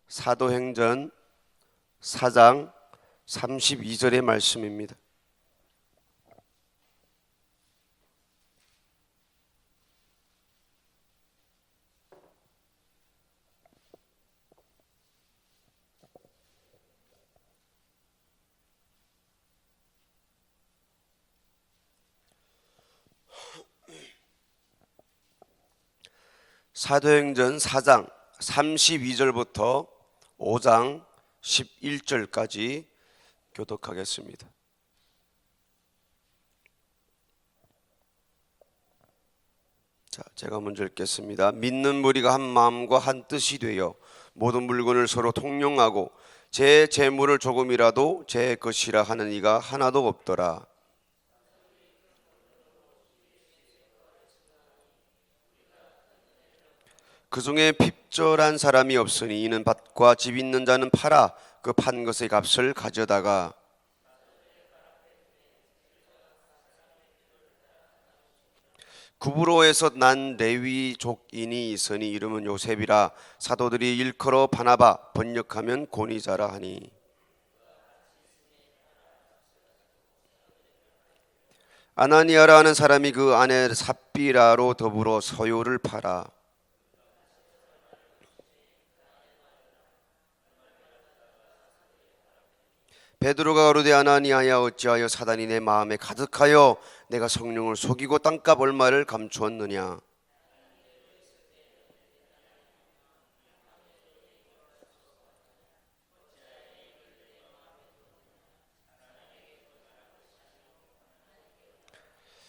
사도행전 4장 32절의 말씀입니다. 사도행전 4장 32절부터 5장 11절까지 교독하겠습니다. 제가 먼저 읽겠습니다. 믿는 무리가 한 마음과 한 뜻이 되어 모든 물건을 서로 통용하고 제 재물을 조금이라도 제 것이라 하는 이가 하나도 없더라. 그 중에 핍절한 사람이 없으니 이는 밭과 집 있는 자는 팔아 그 판 것의 값을 가져다가 구브로에서 난 레위족인이 있으니 이름은 요셉이라 사도들이 일컬어 바나바 번역하면 고니자라 하니 아나니아라 하는 사람이 그 아내 삽비라로 더불어 서요를 팔아 베드로가 가로되 아나니아야 어찌하여 사단이 내 마음에 가득하여 내가 성령을 속이고 땅값 얼마를 감추었느냐.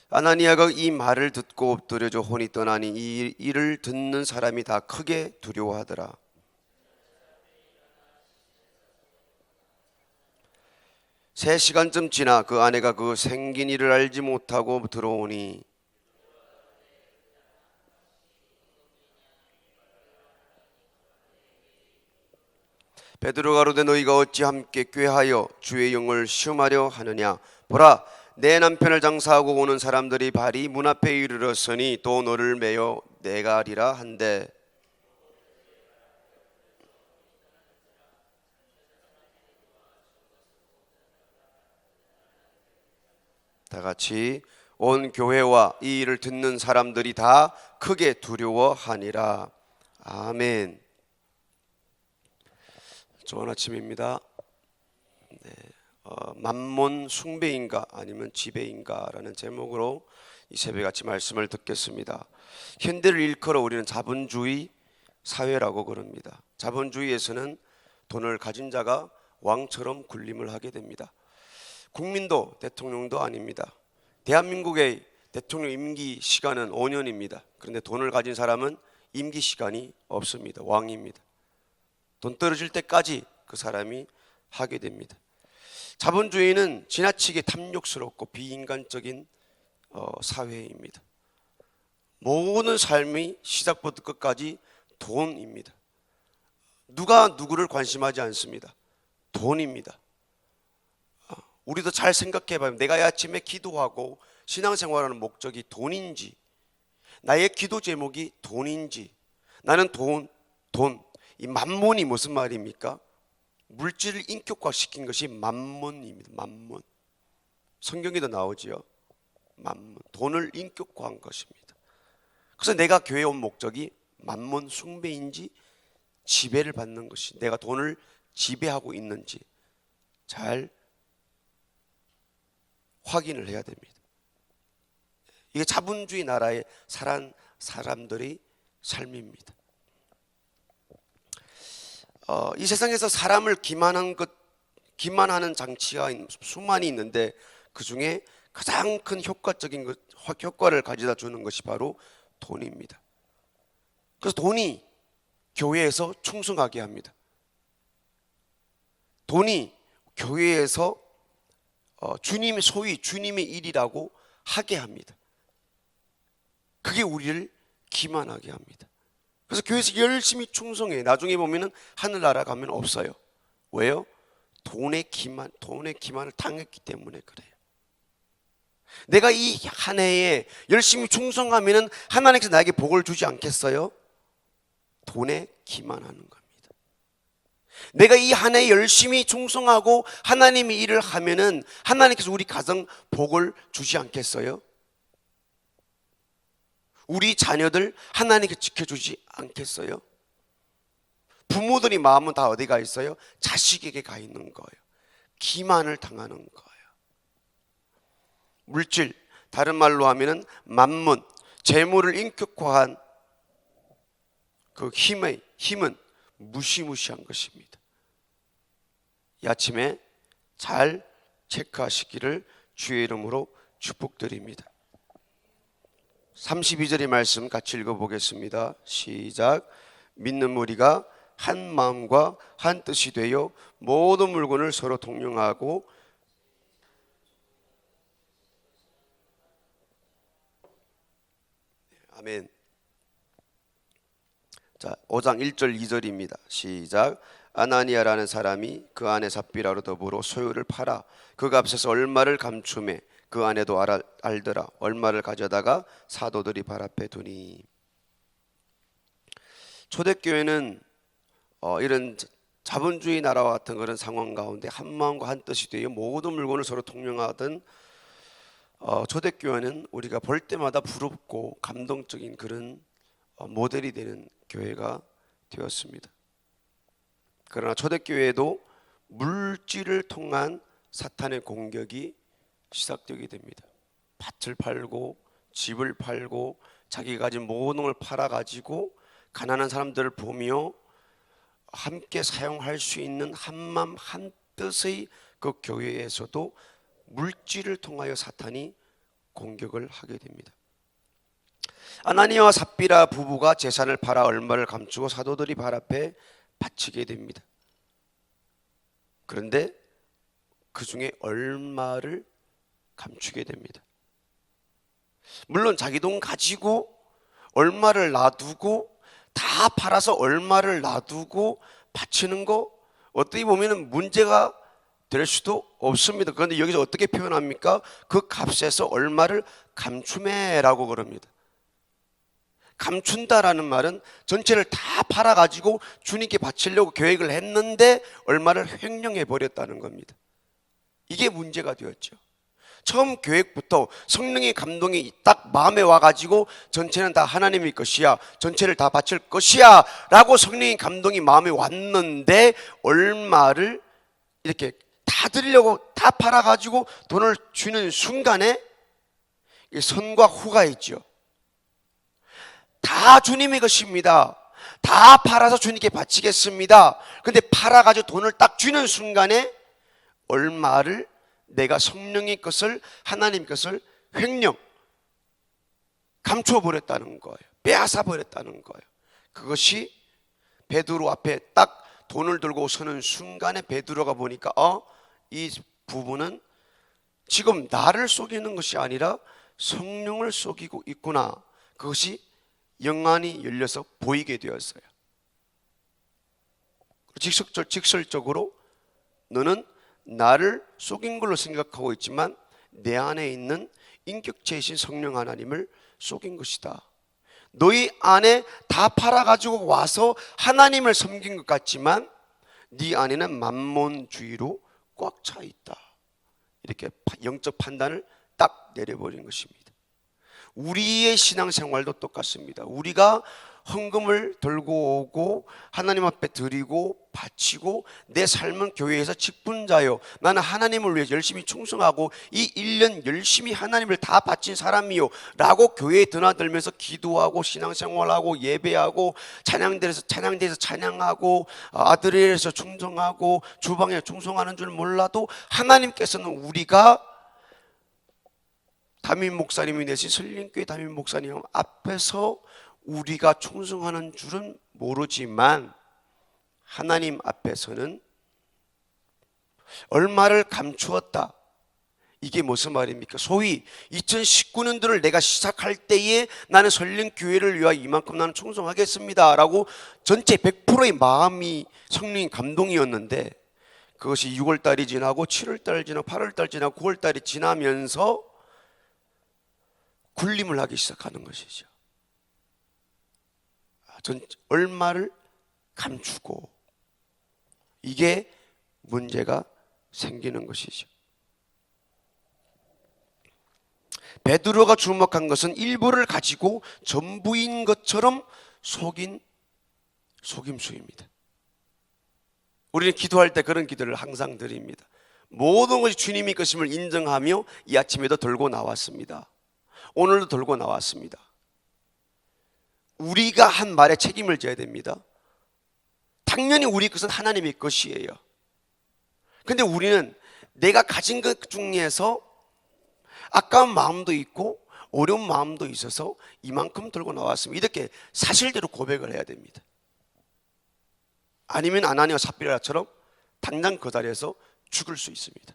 아나니아가 이 말을 듣고 엎드려져 혼이 떠나니 이 일을 듣는 사람이 다 크게 두려워하더라. 세 시간쯤 지나 그 아내가 그 생긴 일을 알지 못하고 들어오니 베드로가 가로되 너희가 어찌 함께 꾀하여 주의 영을 시험하려 하느냐. 보라 내 남편을 장사하고 오는 사람들이 발이 문 앞에 이르렀으니 또 너를 매어 내가리라 한대. 다 같이 온 교회와 이 일을 듣는 사람들이 다 크게 두려워하니라. 아멘. 좋은 아침입니다. 만몬 숭배인가 아니면 지배인가 라는 제목으로 이 새벽같이 말씀을 듣겠습니다. 현대를 일컬어 우리는 자본주의 사회라고 그럽니다. 자본주의에서는 돈을 가진 자가 왕처럼 군림을 하게 됩니다. 국민도 대통령도 아닙니다. 대한민국의 대통령 임기 시간은 5년입니다. 그런데 돈을 가진 사람은 임기 시간이 없습니다. 왕입니다. 돈 떨어질 때까지 그 사람이 하게 됩니다. 자본주의는 지나치게 탐욕스럽고 비인간적인 사회입니다. 모든 삶이 시작부터 끝까지 돈입니다. 누가 누구를 관심하지 않습니다. 돈입니다. 우리도 잘 생각해봐요. 내가 아침에 기도하고 신앙생활하는 목적이 돈인지, 나의 기도 제목이 돈인지, 나는 돈. 이 만몬이 무슨 말입니까? 물질을 인격화시킨 것이 만몬입니다. 만몬. 성경에도 나오지요. 만몬. 돈을 인격화한 것입니다. 그래서 내가 교회에 온 목적이 만몬 숭배인지 지배를 받는 것이, 내가 돈을 지배하고 있는지 잘 확인을 해야 됩니다. 이게 자본주의 나라에 살아난 사람들의 삶입니다. 이 세상에서 사람을 기만하는 장치가 수많이 있는데 그 중에 가장 큰 효과적인 효과를 가져다 주는 것이 바로 돈입니다. 그래서 돈이 교회에서 충성하게 합니다. 돈이 교회에서 주님의 소위 주님의 일이라고 하게 합니다. 그게 우리를 기만하게 합니다. 그래서 교회에서 열심히 충성해. 나중에 보면은 하늘나라 가면 없어요. 왜요? 돈의 기만을 당했기 때문에 그래요. 내가 이 한 해에 열심히 충성하면은 하나님께서 나에게 복을 주지 않겠어요? 돈에 기만하는 겁니다. 내가 이 한 해 열심히 충성하고 하나님의 일을 하면은 하나님께서 우리 가정 복을 주지 않겠어요? 우리 자녀들 하나님께 지켜주지 않겠어요? 부모들이 마음은 다 어디 가 있어요? 자식에게 가 있는 거예요. 기만을 당하는 거예요. 물질, 다른 말로 하면은 만문, 재물을 인격화한 그 힘은 무시무시한 것입니다. 이 아침에 잘 체크하시기를 주의 이름으로 축복드립니다. 32절의 말씀 같이 읽어보겠습니다. 시작. 믿는 무리가 한 마음과 한 뜻이 되어 모든 물건을 서로 동용하고 아멘. 자, 5장 1절 2절입니다. 시작. 아나니아라는 사람이 그 안에 삽비라로 더불어 소유를 팔아 그 값에서 얼마를 감추매 그 안에도 알더라. 얼마를 가져다가 사도들이 발 앞에 두니. 초대교회는 이런 자본주의 나라와 같은 그런 상황 가운데 한 마음과 한 뜻이 되어 모든 물건을 서로 통용하던 초대교회는 우리가 볼 때마다 부럽고 감동적인 그런 모델이 되는 교회가 되었습니다. 그러나 초대교회에도 물질을 통한 사탄의 공격이 시작되게 됩니다. 밭을 팔고 집을 팔고 자기가 가진 모든 걸 팔아가지고 가난한 사람들을 보며 함께 사용할 수 있는 한마음 한뜻의 그 교회에서도 물질을 통하여 사탄이 공격을 하게 됩니다. 아나니아와 삽비라 부부가 재산을 팔아 얼마를 감추고 사도들이 발 앞에 바치게 됩니다. 그런데 그 중에 얼마를 감추게 됩니다. 물론 자기 돈 가지고 얼마를 놔두고 다 팔아서 얼마를 놔두고 바치는 거 어떻게 보면 문제가 될 수도 없습니다. 그런데 여기서 어떻게 표현합니까? 그 값에서 얼마를 감추매라고 그럽니다. 감춘다라는 말은 전체를 다 팔아가지고 주님께 바치려고 계획을 했는데 얼마를 횡령해 버렸다는 겁니다. 이게 문제가 되었죠. 처음 계획부터 성령의 감동이 딱 마음에 와가지고 전체는 다 하나님의 것이야, 전체를 다 바칠 것이야 라고 성령의 감동이 마음에 왔는데 얼마를 이렇게 다 드리려고 다 팔아가지고 돈을 주는 순간에 선과 후가 있죠. 다 주님의 것입니다. 다 팔아서 주님께 바치겠습니다. 근데 팔아가지고 돈을 딱 주는 순간에 얼마를 내가 성령의 것을 하나님 것을 횡령 감춰버렸다는 거예요. 빼앗아버렸다는 거예요. 그것이 베드로 앞에 딱 돈을 들고 서는 순간에 베드로가 보니까 이 부부는 지금 나를 속이는 것이 아니라 성령을 속이고 있구나. 그것이 영안이 열려서 보이게 되었어요. 직설적으로 너는 나를 속인 걸로 생각하고 있지만 내 안에 있는 인격체이신 성령 하나님을 속인 것이다. 너희 안에 다 팔아가지고 와서 하나님을 섬긴 것 같지만 네 안에는 만몬주의로 꽉 차 있다. 이렇게 영적 판단을 딱 내려버린 것입니다. 우리의 신앙생활도 똑같습니다. 우리가 헌금을 들고 오고 하나님 앞에 드리고 바치고 내 삶은 교회에서 직분자요, 나는 하나님을 위해 열심히 충성하고 이 1년 열심히 하나님을 다 바친 사람이요 라고 교회에 드나들면서 기도하고 신앙생활하고 예배하고 찬양대에서 찬양하고 아드레에서 충성하고 주방에 충성하는 줄 몰라도 하나님께서는 우리가 담임 목사님이 내신 설린교회 담임 목사님 앞에서 우리가 충성하는 줄은 모르지만 하나님 앞에서는 얼마를 감추었다. 이게 무슨 말입니까? 소위 2019년도를 내가 시작할 때에 나는 설린교회를 위하여 이만큼 나는 충성하겠습니다 라고 전체 100%의 마음이 성령의 감동이었는데 그것이 6월달이 지나고 7월달 지나고 8월달 지나고 9월달이 지나면서 굴림을 하기 시작하는 것이죠. 얼마를 감추고 이게 문제가 생기는 것이죠. 베드로가 주목한 것은 일부를 가지고 전부인 것처럼 속인 속임수입니다. 우리는 기도할 때 그런 기도를 항상 드립니다. 모든 것이 주님이 것임을 인정하며 이 아침에도 들고 나왔습니다. 오늘도 들고 나왔습니다. 우리가 한 말에 책임을 져야 됩니다. 당연히 우리 것은 하나님의 것이에요. 근데 우리는 내가 가진 것 중에서 아까운 마음도 있고 어려운 마음도 있어서 이만큼 들고 나왔습니다. 이렇게 사실대로 고백을 해야 됩니다. 아니면 아나니와 삽비라처럼 당장 그 자리에서 죽을 수 있습니다.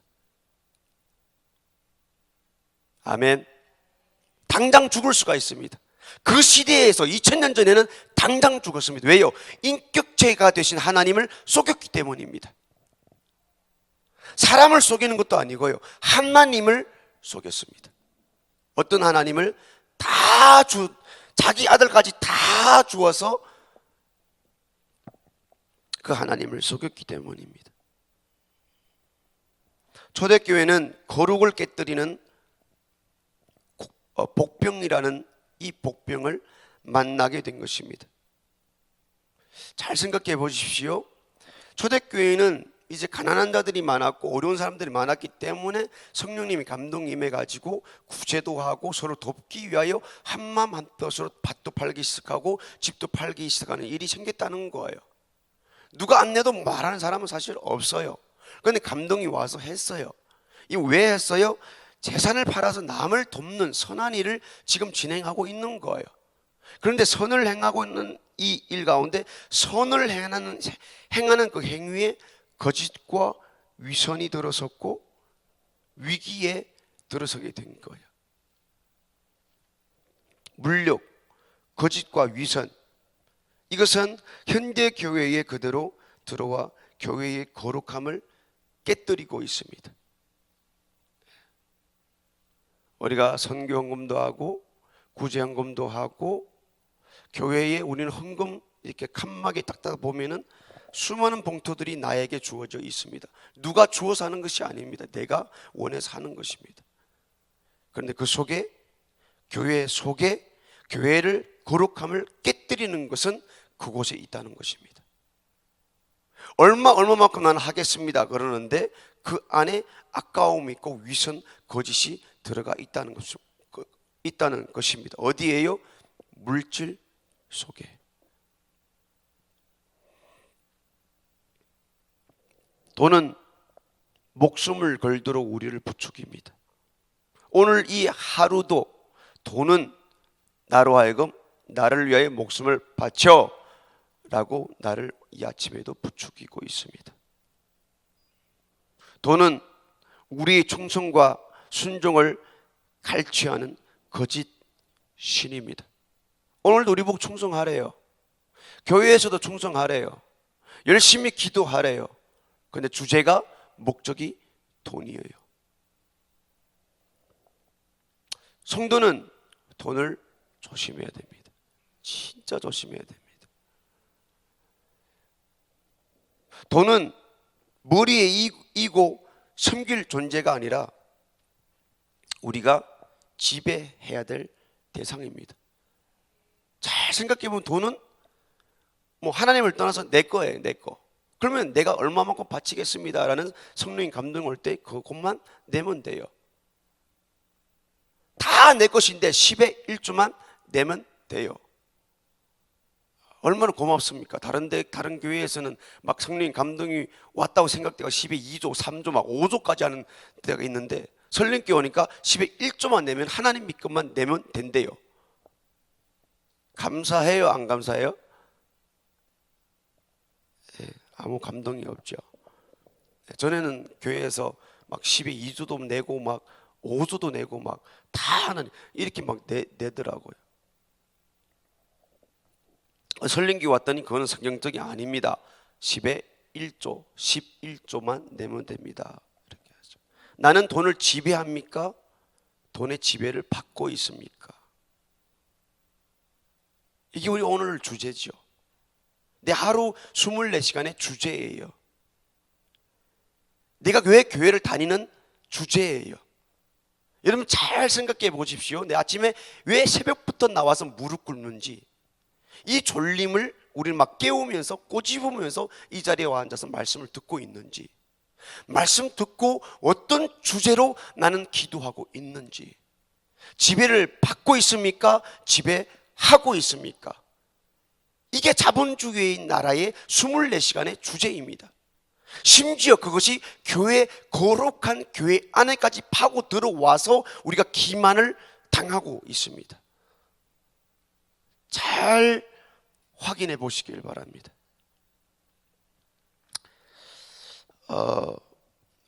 아멘. 당장 죽을 수가 있습니다. 그 시대에서 2000년 전에는 당장 죽었습니다. 왜요? 인격체가 되신 하나님을 속였기 때문입니다. 사람을 속이는 것도 아니고요, 하나님을 속였습니다. 어떤 하나님을 자기 아들까지 다 주어서 그 하나님을 속였기 때문입니다. 초대교회는 거룩을 깨뜨리는 복병이라는 이 복병을 만나게 된 것입니다. 잘 생각해 보십시오. 초대교회는 이제 가난한 자들이 많았고 어려운 사람들이 많았기 때문에 성령님이 감동 임해가지고 구제도 하고 서로 돕기 위하여 한마음 한뜻으로 밭도 팔기 시작하고 집도 팔기 시작하는 일이 생겼다는 거예요. 누가 안 내도 말하는 사람은 사실 없어요. 그런데 감동이 와서 했어요. 이 왜 했어요? 재산을 팔아서 남을 돕는 선한 일을 지금 진행하고 있는 거예요. 그런데 선을 행하고 있는 이 일 가운데 선을 행하는 그 행위에 거짓과 위선이 들어섰고 위기에 들어서게 된 거예요. 물욕, 거짓과 위선, 이것은 현대 교회에 그대로 들어와 교회의 거룩함을 깨뜨리고 있습니다. 우리가 선교 헌금도 하고 구제 헌금도 하고 교회에 우리는 헌금 이렇게 칸막이 딱딱 보면은 수많은 봉투들이 나에게 주어져 있습니다. 누가 주어서 하는 것이 아닙니다. 내가 원해서 하는 것입니다. 그런데 그 속에, 교회 속에 교회를 거룩함을 깨뜨리는 것은 그곳에 있다는 것입니다. 얼마만큼 나는 하겠습니다 그러는데 그 안에 아까움이 있고 위선, 거짓이 들어가 있다는 것입니다. 어디에요? 물질 속에. 돈은 목숨을 걸도록 우리를 부추깁니다. 오늘 이 하루도 돈은 나로 하여금 나를 위하여 목숨을 바쳐 라고 나를 이 아침에도 부추기고 있습니다. 돈은 우리의 충성과 순종을 갈취하는 거짓 신입니다. 오늘도 우리 보고 충성하래요. 교회에서도 충성하래요. 열심히 기도하래요. 그런데 주제가, 목적이 돈이에요. 성도는 돈을 조심해야 됩니다. 진짜 조심해야 됩니다. 돈은 머리에 이고 섬길 존재가 아니라 우리가 지배해야 될 대상입니다. 잘 생각해보면 돈은 뭐 하나님을 떠나서 내 거예요. 내 거. 그러면 내가 얼마만큼 바치겠습니다라는 성령님 감동 올 때 그것만 내면 돼요. 다 내 것인데 10의 1조만 내면 돼요. 얼마나 고맙습니까? 다른 교회에서는 막 성령님 감동이 왔다고 생각되고 10의 2조, 3조, 막 5조까지 하는 데가 있는데 설령교회 오니까 10의 1조만 내면 하나님 믿음만 내면 된대요. 감사해요? 안 감사해요? 네, 아무 감동이 없죠. 전에는 교회에서 막 10의 2조도 내고 막 5조도 내고 막 다 하는 이렇게 막 내더라고요. 설령교회 왔더니 그거는 성경적이 아닙니다. 10의 1조, 11조만 내면 됩니다. 이렇게 하죠. 나는 돈을 지배합니까? 돈의 지배를 받고 있습니까? 이게 우리 오늘 주제죠. 내 하루 24시간의 주제예요. 내가 왜 교회를 다니는 주제예요. 여러분 잘 생각해 보십시오. 내 아침에 왜 새벽부터 나와서 무릎 꿇는지, 이 졸림을 우리를 막 깨우면서 꼬집으면서 이 자리에 와 앉아서 말씀을 듣고 있는지, 말씀 듣고 어떤 주제로 나는 기도하고 있는지, 지배를 받고 있습니까? 지배하고 있습니까? 이게 자본주의 나라의 24시간의 주제입니다. 심지어 그것이 교회, 거룩한 교회 안에까지 파고 들어와서 우리가 기만을 당하고 있습니다. 잘 확인해 보시길 바랍니다.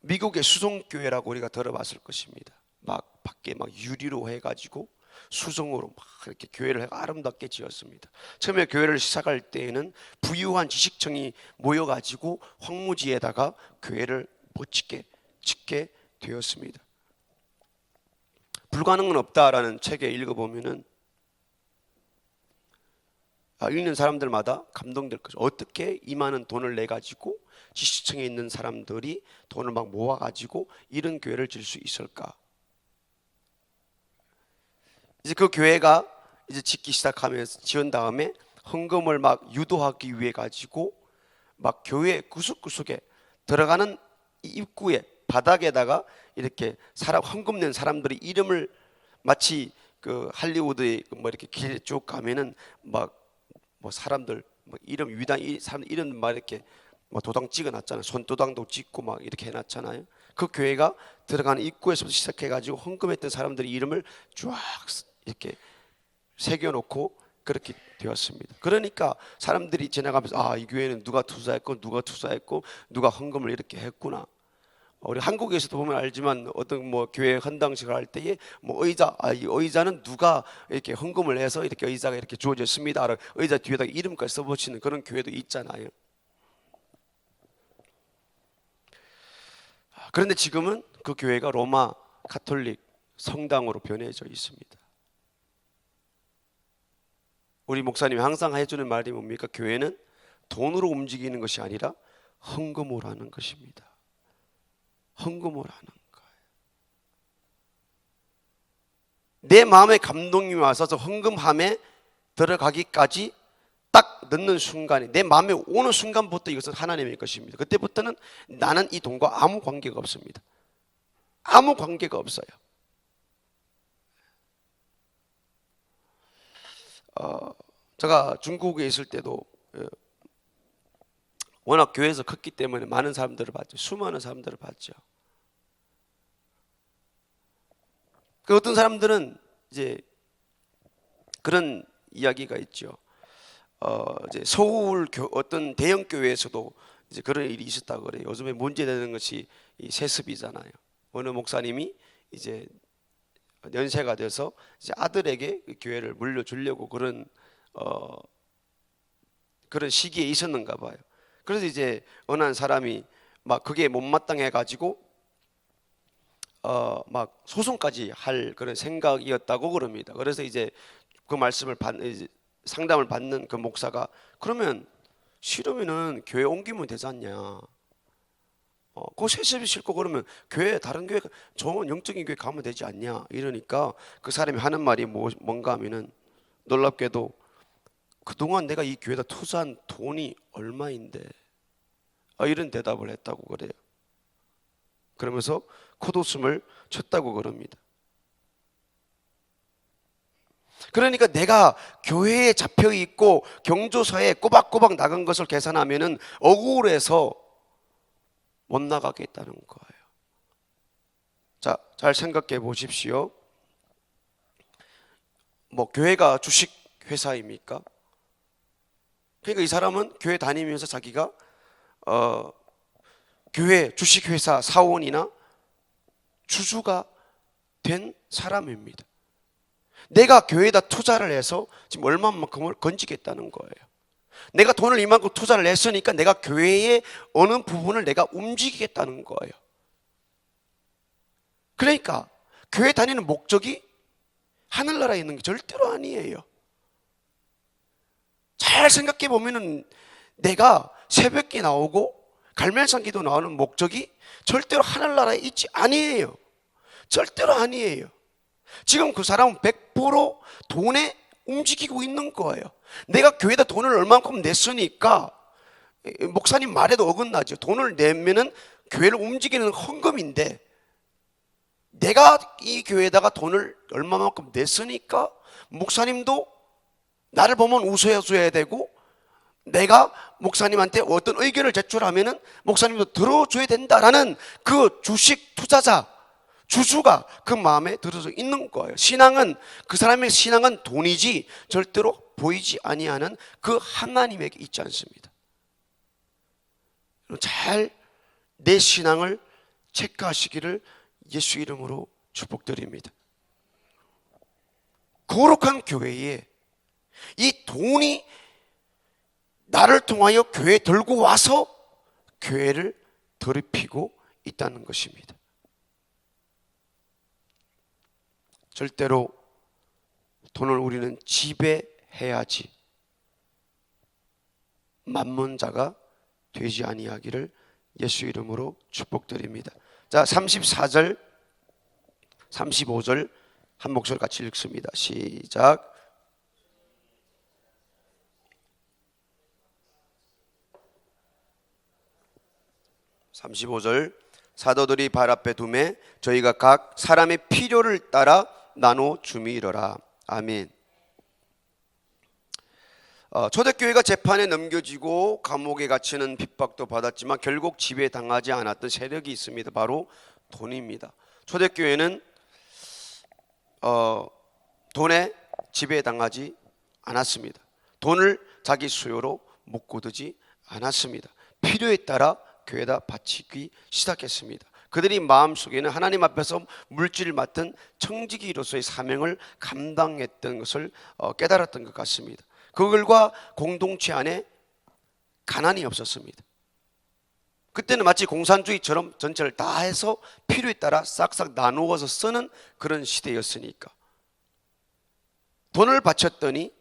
미국의 수성교회라고 우리가 들어봤을 것입니다. 막 밖에 막 유리로 해가지고 수성으로 막 이렇게 교회를 아름답게 지었습니다. 처음에 교회를 시작할 때에는 부유한 지식층이 모여가지고 황무지에다가 교회를 멋지게 짓게 되었습니다. 불가능은 없다라는 책에 읽어보면은 읽는 사람들마다 감동될 거죠. 어떻게 이 많은 돈을 내 가지고 지식층에 있는 사람들이 돈을 막 모아 가지고 이런 교회를 질 수 있을까? 이제 그 교회가 이제 짓기 시작하면서 지은 다음에 헌금을 막 유도하기 위해 가지고 막 교회 구석구석에 들어가는 입구에 바닥에다가 이렇게 사람 헌금 낸 사람들의 이름을 마치 그 할리우드에 뭐 이렇게 길에 쭉 가면은 막 뭐 사람들 뭐 이름 위당 이 사람 이름 막 이렇게 뭐 도장 찍어놨잖아요. 손도장도 찍고 막 이렇게 해놨잖아요. 그 교회가 들어가는 입구에서부터 시작해가지고 헌금했던 사람들의 이름을 쫙 이렇게 새겨놓고 그렇게 되었습니다. 그러니까 사람들이 지나가면서 이 교회는 누가 투자했고 누가 헌금을 이렇게 했구나. 우리 한국에서도 보면 알지만 어떤 뭐 교회 헌당식을 할 때에 뭐 의자, 이 의자는 누가 이렇게 헌금을 해서 이렇게 의자가 이렇게 주어졌습니다. 의자 뒤에다가 이름까지 써붙이는 그런 교회도 있잖아요. 그런데 지금은 그 교회가 로마 가톨릭 성당으로 변해져 있습니다. 우리 목사님이 항상 해주는 말이 뭡니까? 교회는 돈으로 움직이는 것이 아니라 헌금으로 하는 것입니다. 헌금을 하는 거예요. 내 마음에 감동이 와서 헌금함에 들어가기까지 딱 넣는 순간에 내 마음에 오는 순간부터 이것은 하나님의 것입니다. 그때부터는 나는 이 돈과 아무 관계가 없습니다. 아무 관계가 없어요. 제가 중국에 있을 때도 워낙 교회에서 컸기 때문에 많은 사람들을 봤죠. 수많은 사람들을 봤죠. 그 어떤 사람들은 이제 그런 이야기가 있죠. 이제 서울 어떤 대형 교회에서도 이제 그런 일이 있었다고 그래요. 요즘에 문제되는 것이 이 세습이잖아요. 어느 목사님이 이제 연세가 돼서 이제 아들에게 그 교회를 물려주려고 그런 시기에 있었는가 봐요. 그래서 이제 어느 한 사람이 막 그게 못마땅해 가지고 막 소송까지 할 그런 생각이었다고 그럽니다. 그래서 이제 그 말씀을 상담을 받는 그 목사가 그러면 싫으면은 교회 옮기면 되지 않냐? 그 세습이 싫고 그러면 다른 교회 좋은 영적인 교회 가면 되지 않냐? 이러니까 그 사람이 하는 말이 뭔가 하면은 놀랍게도 그동안 내가 이 교회에다 투자한 돈이 얼마인데 이런 대답을 했다고 그래요. 그러면서 콧웃음을 쳤다고 그럽니다. 그러니까 내가 교회에 잡혀있고 경조사에 꼬박꼬박 나간 것을 계산하면은 억울해서 못 나가겠다는 거예요. 자, 잘 생각해 보십시오. 뭐 교회가 주식 회사입니까? 그러니까 이 사람은 교회 다니면서 자기가 교회 주식회사 사원이나 주주가 된 사람입니다. 내가 교회에다 투자를 해서 지금 얼마만큼을 건지겠다는 거예요. 내가 돈을 이만큼 투자를 했으니까 내가 교회의 어느 부분을 내가 움직이겠다는 거예요. 그러니까 교회 다니는 목적이 하늘나라에 있는 게 절대로 아니에요. 잘 생각해 보면은 내가 새벽에 나오고 갈멜산 기도 나오는 목적이 절대로 하늘나라에 있지 아니에요. 절대로 아니에요. 지금 그 사람은 100% 돈에 움직이고 있는 거예요. 내가 교회에다 돈을 얼만큼 냈으니까, 목사님 말에도 어긋나죠. 돈을 내면은 교회를 움직이는 헌금인데, 내가 이 교회에다가 돈을 얼마만큼 냈으니까 목사님도 나를 보면 웃어줘야 되고, 내가 목사님한테 어떤 의견을 제출하면은 목사님도 들어줘야 된다라는 그 주식 투자자, 주주가 그 마음에 들어서 있는 거예요. 신앙은, 그 사람의 신앙은 돈이지 절대로 보이지 아니하는 그 하나님에게 있지 않습니다. 잘 내 신앙을 체크하시기를 예수 이름으로 축복드립니다. 거룩한 교회에 이 돈이 나를 통하여 교회에 들고 와서 교회를 더럽히고 있다는 것입니다. 절대로 돈을 우리는 지배해야지 만문자가 되지 아니하기를 예수 이름으로 축복드립니다. 자, 34절 35절 한 목소리 같이 읽습니다. 시작. (35절) 사도들이 발 앞에 두매 저희가 각 사람의 필요를 따라 나눠 줌이러라. 아멘. 초대교회가 재판에 넘겨지고 감옥에 갇히는 핍박도 받았지만 결국 지배당하지 않았던 세력이 있습니다. 바로 돈입니다. 초대교회는 돈에 지배당하지 않았습니다. 돈을 자기 수요로 묶어두지 않았습니다. 필요에 따라 교회에다 바치기 시작했습니다. 그들이 마음속에는 하나님 앞에서 물질을 맡은 청지기로서의 사명을 감당했던 것을 깨달았던 것 같습니다. 그들과 공동체 안에 가난이 없었습니다. 그때는 마치 공산주의처럼 전체를 다 해서 필요에 따라 싹싹 나누어서 쓰는 그런 시대였으니까 돈을 바쳤더니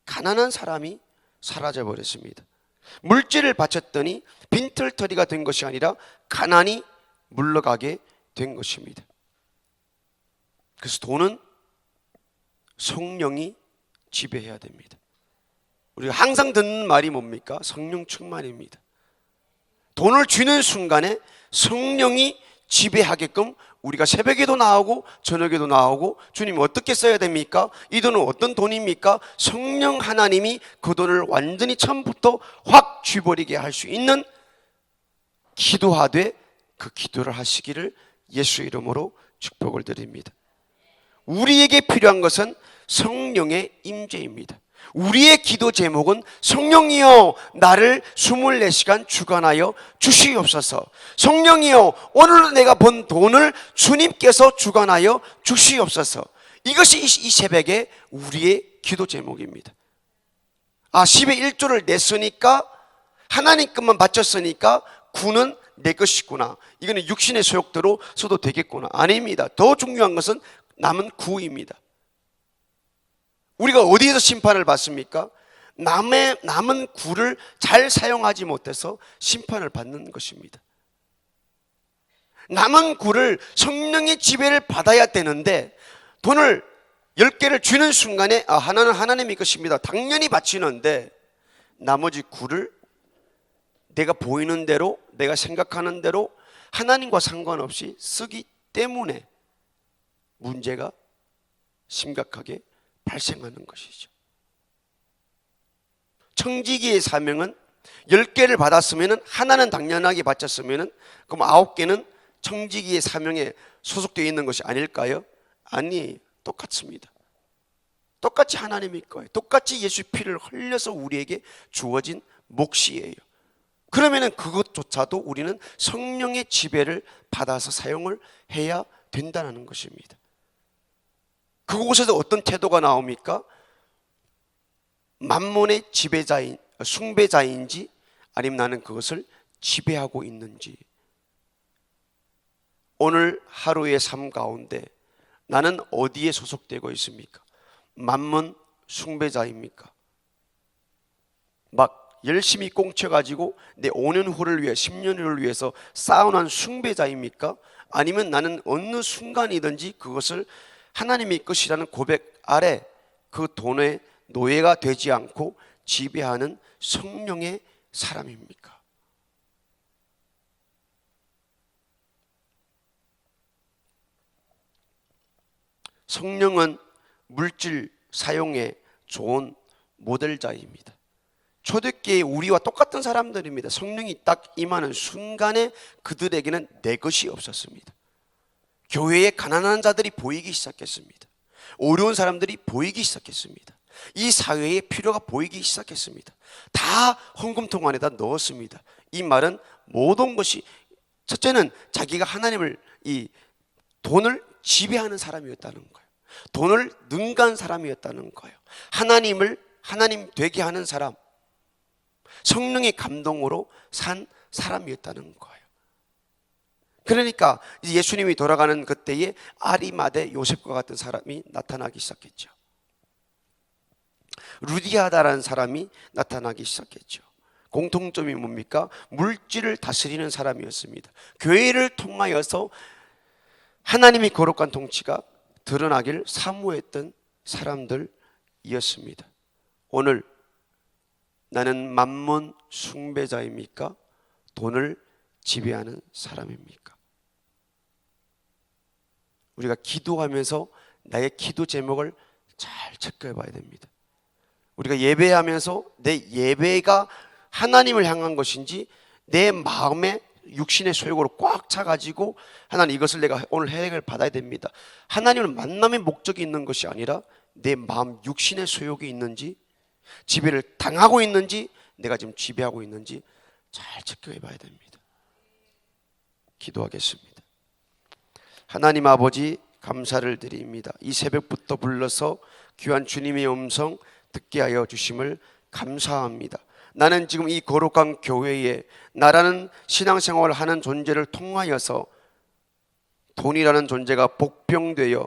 가난한 사람이 사라져 버렸습니다. 물질을 바쳤더니 빈털터리가 된 것이 아니라 가난이 물러가게 된 것입니다. 그래서 돈은 성령이 지배해야 됩니다. 우리가 항상 듣는 말이 뭡니까? 성령 충만입니다. 돈을 쥐는 순간에 성령이 지배하게끔 우리가 새벽에도 나오고 저녁에도 나오고, 주님 어떻게 써야 됩니까? 이 돈은 어떤 돈입니까? 성령 하나님이 그 돈을 완전히 처음부터 확 쥐버리게 할 수 있는 기도하되 그 기도를 하시기를 예수 이름으로 축복을 드립니다. 우리에게 필요한 것은 성령의 임재입니다. 우리의 기도 제목은 성령이여 나를 24시간 주관하여 주시옵소서. 성령이여 오늘 내가 번 돈을 주님께서 주관하여 주시옵소서. 이것이 이 새벽에 우리의 기도 제목입니다. 10의 1조를 냈으니까, 하나님 것만 바쳤으니까 구는 내 것이구나, 이거는 육신의 소욕대로 써도 되겠구나. 아닙니다. 더 중요한 것은 남은 구입니다. 우리가 어디에서 심판을 받습니까? 남은 구를 잘 사용하지 못해서 심판을 받는 것입니다. 남은 구를 성령의 지배를 받아야 되는데, 돈을 10개를 주는 순간에 하나는 하나님의 것입니다, 당연히 바치는데, 나머지 구를 내가 보이는 대로, 내가 생각하는 대로 하나님과 상관없이 쓰기 때문에 문제가 심각하게 발생하는 것이죠. 청지기의 사명은 10개를 받았으면 하나는 당연하게 바쳤으면 그럼 9개는 청지기의 사명에 소속되어 있는 것이 아닐까요? 아니에요. 똑같습니다. 똑같이 하나님의 거예요. 똑같이 예수 피를 흘려서 우리에게 주어진 몫이에요. 그러면은 그것조차도 우리는 성령의 지배를 받아서 사용을 해야 된다는 것입니다. 그곳에서 어떤 태도가 나옵니까? 만몬의 숭배자인지 아니면 나는 그것을 지배하고 있는지. 오늘 하루의 삶 가운데 나는 어디에 소속되고 있습니까? 만몬 숭배자입니까? 막 열심히 꽁쳐가지고 내 5년 후를 위해 10년 후를 위해서 쌓아놓은 숭배자입니까? 아니면 나는 어느 순간이든지 그것을 하나님의 것이라는 고백 아래 그 돈의 노예가 되지 않고 지배하는 성령의 사람입니까? 성령은 물질 사용에 좋은 모델자입니다. 초대교회 우리와 똑같은 사람들입니다. 성령이 딱 임하는 순간에 그들에게는 내 것이 없었습니다. 교회에 가난한 자들이 보이기 시작했습니다. 어려운 사람들이 보이기 시작했습니다. 이 사회의 필요가 보이기 시작했습니다. 다 헌금통 안에다 넣었습니다. 이 말은 모든 것이, 첫째는 자기가 하나님을, 이 돈을 지배하는 사람이었다는 거예요. 돈을 능가한 사람이었다는 거예요. 하나님 되게 하는 사람, 성령의 감동으로 산 사람이었다는 거예요. 그러니까 예수님이 돌아가는 그때에 아리마대 요셉과 같은 사람이 나타나기 시작했죠. 루디아다라는 사람이 나타나기 시작했죠. 공통점이 뭡니까? 물질을 다스리는 사람이었습니다. 교회를 통하여서 하나님의 거룩한 통치가 드러나길 사모했던 사람들이었습니다. 오늘 나는 만몬 숭배자입니까? 돈을 지배하는 사람입니까? 우리가 기도하면서 나의 기도 제목을 잘 체크해 봐야 됩니다. 우리가 예배하면서 내 예배가 하나님을 향한 것인지 내 마음에 육신의 소욕으로 꽉 차가지고 하나님 이것을 내가 오늘 해결을 받아야 됩니다. 하나님을 만남의 목적이 있는 것이 아니라 내 마음 육신의 소욕이 있는지, 지배를 당하고 있는지, 내가 지금 지배하고 있는지 잘 체크해 봐야 됩니다. 기도하겠습니다. 하나님 아버지, 감사를 드립니다. 이 새벽부터 불러서 귀한 주님의 음성 듣게 하여 주심을 감사합니다. 나는 지금 이 거룩한 교회에 나라는 신앙생활을 하는 존재를 통하여서 돈이라는 존재가 복병되어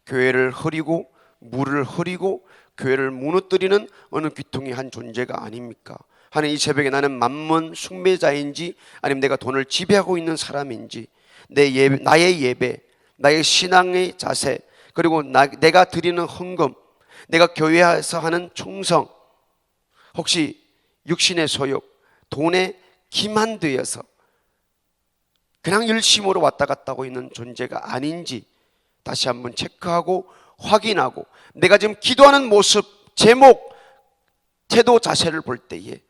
교회를 흐리고 물을 흐리고 교회를 무너뜨리는 어느 귀퉁이 한 존재가 아닙니까? 하는 이 새벽에 나는 만몬 숭배자인지 아니면 내가 돈을 지배하고 있는 사람인지, 나의 예배, 나의 신앙의 자세, 그리고 내가 드리는 헌금, 내가 교회에서 하는 충성, 혹시 육신의 소욕, 돈에 기만되어서 그냥 열심으로 왔다 갔다 하고 있는 존재가 아닌지 다시 한번 체크하고 확인하고, 내가 지금 기도하는 모습, 제목, 태도 자세를 볼 때에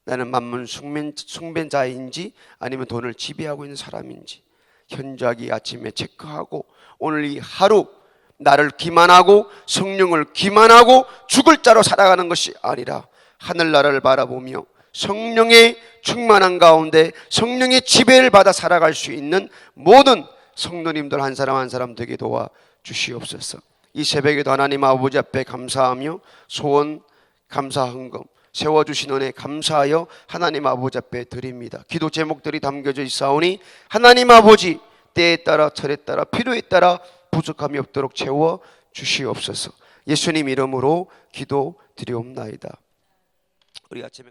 나는 만몬 숭배자인지 아니면 돈을 지배하고 있는 사람인지 현저하게 아침에 체크하고, 오늘 이 하루 나를 기만하고 성령을 기만하고 죽을 자로 살아가는 것이 아니라 하늘나라를 바라보며 성령의 충만한 가운데 성령의 지배를 받아 살아갈 수 있는 모든 성도님들 한 사람 한 사람 되게 도와 주시옵소서. 이 새벽에도 하나님 아버지 앞에 감사하며 소원, 감사 헌금 세워주신 은혜 감사하여 하나님 아버지 앞에 드립니다. 기도 제목들이 담겨져 있사오니 하나님 아버지 때에 따라 철에 따라 필요에 따라 부족함이 없도록 채워 주시옵소서. 예수님 이름으로 기도 드리옵나이다. 우리 아침에